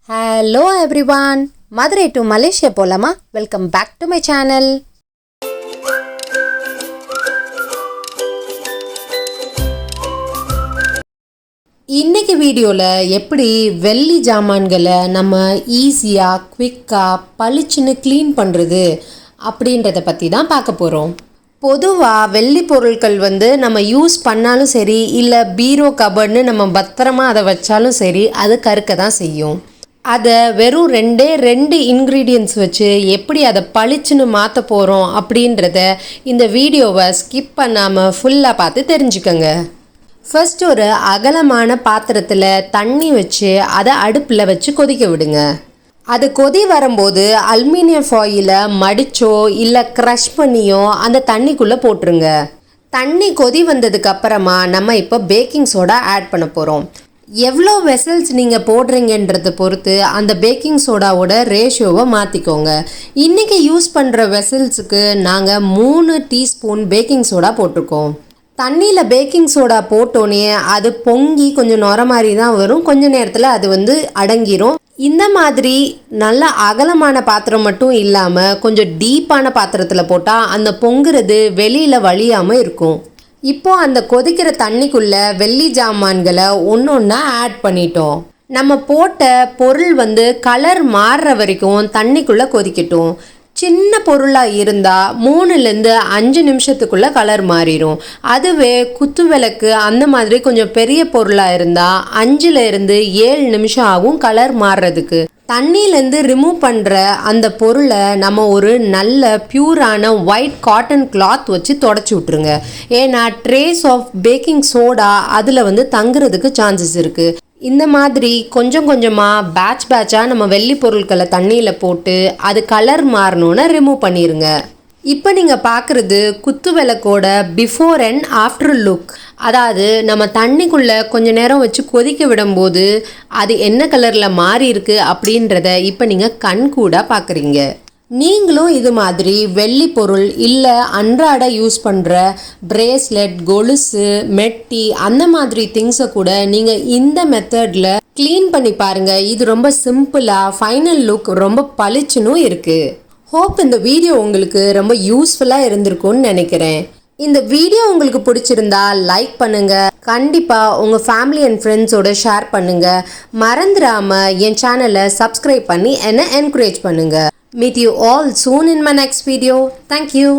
Hello everyone, Madurai to Malaysia போலாமா? Welcome back to my channel. இன்னைக்கு வீடியோல எப்படி வெள்ளி ஜாமான்களை நம்ம ஈஸியா குவிக்கா பளிச்சுன்னு க்ளீன் பண்றது அப்படின்றத பத்தி தான் பார்க்க போறோம். பொதுவா வெள்ளி பொருட்கள் நம்ம யூஸ் பண்ணாலும் சரி இல்ல பீரோ கபர்ட்னு நம்ம பத்திரமா அதை வச்சாலும் சரி அது கருக்க தான் செய்யும். அதை வெறும் ரெண்டு இன்க்ரீடியன்ட்ஸ் வச்சு எப்படி அதை பளிச்சுன்னு மாற்ற போகிறோம் அப்படின்றத இந்த வீடியோவை ஸ்கிப் பண்ணாமல் ஃபுல்லாக பார்த்து தெரிஞ்சுக்கோங்க. ஃபர்ஸ்ட் ஒரு அகலமான பாத்திரத்தில் தண்ணி வச்சு அதை அடுப்பில் வச்சு கொதிக்க விடுங்க. அது கொதி வரும்போது அலுமினியம் ஃபாயிலை மடிச்சோ இல்லை க்ரஷ் பண்ணியோ அந்த தண்ணிக்குள்ளே போட்டுருங்க. தண்ணி கொதி வந்ததுக்கு அப்புறமா நம்ம இப்போ பேக்கிங் சோடா ஆட் பண்ண போகிறோம். எவ்வளோ வெசல்ஸ் நீங்கள் போடுறீங்கன்றதை பொறுத்து அந்த பேக்கிங் சோடாவோட ரேஷியோவை மாற்றிக்கோங்க. இன்றைக்கி யூஸ் பண்ணுற வெசல்ஸுக்கு நாங்கள் 3 டீஸ்பூன் பேக்கிங் சோடா போட்டிருக்கோம். தண்ணியில் பேக்கிங் சோடா போட்டோன்னே அது பொங்கி கொஞ்சம் நுர மாதிரி தான் வரும். கொஞ்சம் நேரத்தில் அது அடங்கிரும். இந்த மாதிரி நல்ல அகலமான பாத்திரம் மட்டும் இல்லாமல் கொஞ்சம் டீப்பான பாத்திரத்தில் போட்டால் அந்த பொங்குறது வெளியில் வழியாமல் இருக்கும். இப்போ அந்த கொதிக்கிற தண்ணிக்குள்ள வெள்ளி ஜாமான்களை ஒன்றா ஆட் பண்ணிட்டோம். நம்ம போட்ட பொருள் கலர் மாறுற வரைக்கும் தண்ணிக்குள்ளே கொதிக்கட்டும். சின்ன பொருளாக இருந்தால் 3லேருந்து 5 நிமிஷத்துக்குள்ளே கலர் மாறிடும். அதுவே குத்து விளக்கு அந்த மாதிரி கொஞ்சம் பெரிய பொருளாக இருந்தால் 5லேருந்து 7 நிமிஷம் ஆகும் கலர் மாறுறதுக்கு. தண்ணியிலேருந்து ரிமூவ் பண்ணுற அந்த பொருளை நம்ம ஒரு நல்ல பியூரான ஒயிட் காட்டன் கிளாத் வச்சு தொடச்சி விட்ருங்க. ஏன்னா ட்ரேஸ் ஆஃப் பேக்கிங் சோடா அதில் தங்குறதுக்கு சான்சஸ் இருக்குது. இந்த மாதிரி கொஞ்சம் கொஞ்சமாக பேட்சாக நம்ம வெள்ளி பொருட்களை தண்ணியில் போட்டு அது கலர் மாறணுன்னு ரிமூவ் பண்ணிடுங்க. இப்போ நீங்கள் பார்க்குறது குத்து விளக்கோட பிஃபோர் அண்ட் ஆஃப்டர் லுக். அதாவது நம்ம தண்ணிக்குள்ளே கொஞ்சம் நேரம் வச்சு கொதிக்க விடும்போது அது என்ன கலரில் மாறி இருக்கு அப்படின்றத இப்போ நீங்கள் கண் கூட பார்க்குறீங்க. நீங்களும் இது மாதிரி வெள்ளி பொருள் இல்லை அன்றாட யூஸ் பண்ணுற பிரேஸ்லெட், கொலுசு, மெட்டி அந்த மாதிரி திங்ஸை கூட நீங்கள் இந்த மெத்தடில் க்ளீன் பண்ணி பாருங்கள். இது ரொம்ப சிம்பிளாக ஃபைனல் லுக் ரொம்ப பளிச்சுன்னு இருக்குது. ஹோப் இந்த வீடியோ உங்களுக்கு ரொம்ப யூஸ்ஃபுல்லாக இருந்திருக்கும்னு நினைக்கிறேன். இந்த வீடியோ உங்களுக்கு பிடிச்சிருந்தா லைக் பண்ணுங்க. கண்டிப்பாக உங்கள் ஃபேமிலி அண்ட் ஃப்ரெண்ட்ஸோட ஷேர் பண்ணுங்க. மறந்துடாமல் என் சேனலை சப்ஸ்கிரைப் பண்ணி என்னை என்கரேஜ் பண்ணுங்க. Meet you all soon in my next video. Thank you.